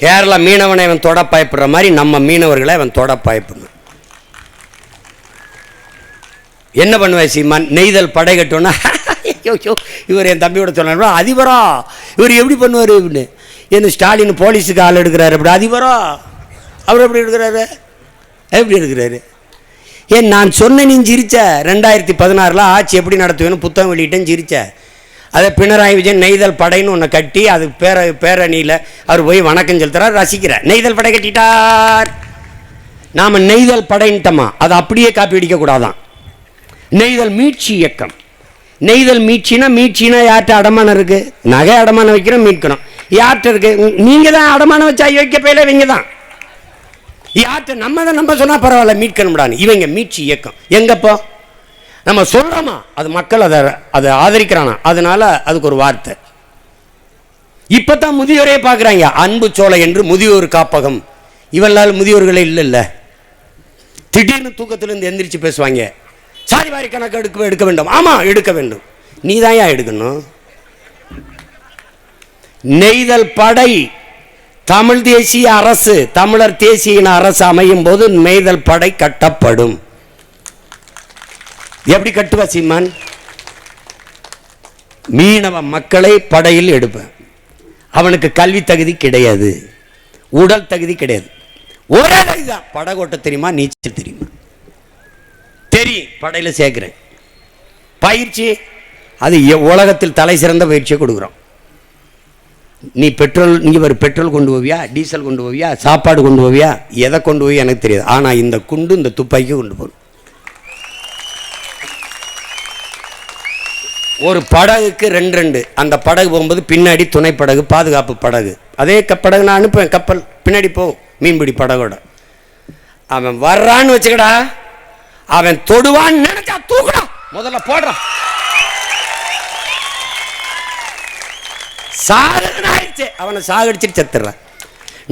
கேரளா மீனவனை அவன் தொட பயப்படுற மாதிரி நம்ம மீனவர்களை அவன் தொட பயப்படணும். என்ன பண்ணுவேன் சீமான்? நெய்தல் படை கட்டோன்னா இவர் என் தம்பியோட சொன்னா அதிபரா இவர் எப்படி பண்ணுவார் இப்படின்னு. என்ன ஸ்டாலின் போலீஸுக்கு ஆள் எடுக்கிறாரு அப்படி அதிபரா அவர் எப்படி எடுக்கிறாரு? எப்படி எடுக்கிறாரு? ஏன் நான் சொன்ன நீ சிரிச்ச 2016 ஆட்சி எப்படி நடத்துவேன்னு புத்தகம் வெளியிட்டேன்னு சிரிச்ச. அதை பினராயி விஜயன் நெய்தல் படைன்னு ஒன்று கட்டி அது பேரணியில் அவர் போய் வணக்கம் செலுத்துறார், ரசிக்கிறார். நெய்தல் படை கட்டிட்டார். நாம் நெய்தல் படைன்ட்டோமா, அதை அப்படியே காப்பி அடிக்கக்கூடாதான். நெய்தல் மீட்சி இயக்கம். நெய்தல் மீட்சினா யார்கிட்ட அடமானம் இருக்கு? நகை அடமானம் வைக்கிறோம், மீட்கணும். யார்கிட்ட இருக்கு? நீங்க தான் அடமானம் வச்சா வைக்க போயில இவங்க தான். யார்கிட்ட? நம்ம சொன்னா பரவாயில்ல மீட்கணும்டான்னு. இவங்க மீட்சி இயக்கம். எங்கப்போ நம்ம சொல்றோமா அது மக்கள் அதை ஆதரிக்கிறானா, அதனால அதுக்கு ஒரு வார்த்தை. இப்பதான் முதியோரே பார்க்குறாங்க. அன்பு சோலை என்று முதியோர் காப்பகம். இவளால் முதியோர்களே இல்லைல்ல. திடீர்னு தூக்கத்திலிருந்து எந்திரிச்சு பேசுவாங்க, சாதி வாரி கணக்கு எடுக்க வேண்டும். ஆமா எடுக்க வேண்டும். நீ தான் ஏன் எடுக்கணும்? நெய்தல் படை தமிழ் தேசிய அரசு, தமிழர் தேசிய அரசு அமையும் போது நெய்தல் படை கட்டப்படும். எப்படி கட்டுவா சீமான்? மீனவ மக்களை படையில் எடுப்பேன். அவனுக்கு கல்வி தகுதி கிடையாது, உடல் தகுதி கிடையாது, ஒரே தகுதிதான் படகோட்ட தெரியுமா, நீச்சல் தெரியுமா, தெரியும். படையில் சேர்க்கிறேன். பயிற்சி அது உலகத்தில் தலை சிறந்த பயிற்சியை கொடுக்குறோம். நீ பெட்ரோல் கொண்டு போவியா, டீசல் கொண்டு போவியா, சாப்பாடு கொண்டு போவியா, எதை கொண்டு போய் எனக்கு தெரியாது. ஆனால் இந்த குண்டு இந்த துப்பாக்கி கொண்டு போகணும். ஒரு படகுக்கு 2 அந்த படகு போகும்போது பின்னாடி துணை படகு, பாதுகாப்பு படகு. அதே படகு நான் அனுப்புவேன். கப்பல் பின்னாடி போகும், மீன்பிடி படகோட. அவன் வர்றான்னு வச்சுக்கடா, அவன் தொடுவான்னு நினைச்சா தூக்குடா, முதல்ல போடுறான். சாகடிச்சு அவனை சாகடிச்சிட்டு செத்துறான்.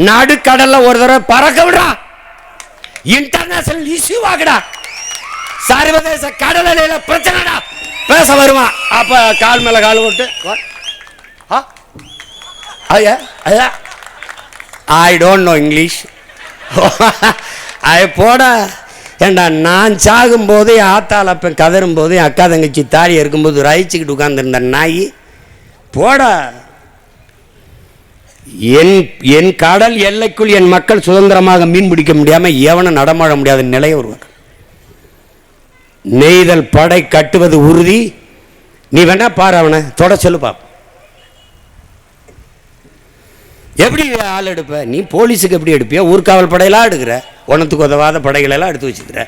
நடுக்கடல்ல ஒரு தடவை பறக்க விடுறா, இன்டர்நேஷனல் இஷ்யூ ஆகுடா, சர்வதேச கடலில பிரச்சனைடா, பேச வருவான். அப்ப கால் மேல கால் போட்டு ஐ டோன்ட் நோ இங்கிலீஷ் போட. ஏண்டா நான் சாகும் போது என் ஆத்தால் அப்ப கதரும் போது என் அக்கா தங்கச்சி தாலி இருக்கும்போது ரயிச்சுக்கிட்டு உட்கார்ந்துருந்த நாய் போட. என் கடல் எல்லைக்குள் என் மக்கள் சுதந்திரமாக மீன் பிடிக்க முடியாம எவனும் நடமாட முடியாத நிலையை உருவாக்க. நெய்தல் படை கட்டுவது உறுதி. நீ வேணா பாரு, அவனை தொட சொல்லு பாப்ப. எப்படி ஆள் எடுப்ப நீ? போலீஸுக்கு எப்படி எடுப்பிய? ஊர்காவல் படையெல்லாம் எடுக்கிற, ஒன்னத்துக்கு உதவாத படைகளெல்லாம் எடுத்து வச்சுக்கிற.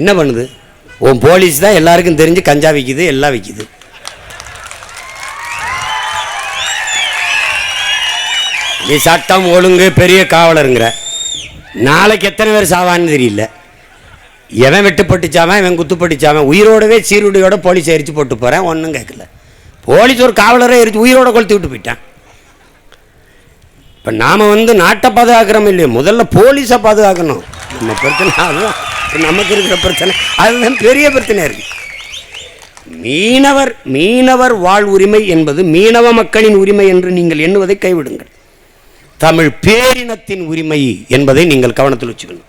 என்ன பண்ணுது உன் போலீஸ்? தான் எல்லாருக்கும் தெரிஞ்சு கஞ்சா விற்கிது, எல்லாம் விற்கிது. நீ சட்டம் ஒழுங்கு பெரிய காவலருங்கிற. நாளைக்கு எத்தனை பேர் சாவான்னு தெரியல. எவன் வெட்டுப்பட்டுச்சாவன், இவன் குத்துப்பட்டுச்சாவன், உயிரோடவே சீருடையோட போலீஸ் எரிச்சு போட்டு போகிறேன், ஒன்றும் கேட்கல. போலீஸ் ஒரு காவலரை எரிச்சு உயிரோட கொளுத்து விட்டு போயிட்டான். இப்போ நாம் நாட்டை பாதுகாக்கிறோம் இல்லையோ, முதல்ல போலீஸை பாதுகாக்கணும். நம்ம பிரச்சனை அதுதான், நமக்கு இருக்கிற பிரச்சனை அதுதான் பெரிய பிரச்சனை இருக்கு. மீனவர் வாழ் உரிமை என்பது மீனவ மக்களின் உரிமை என்று நீங்கள் எண்ணுவதை கைவிடுங்கள். தமிழ் பேரினத்தின் உரிமை என்பதை நீங்கள் கவனத்தில் வச்சுக்கணும்.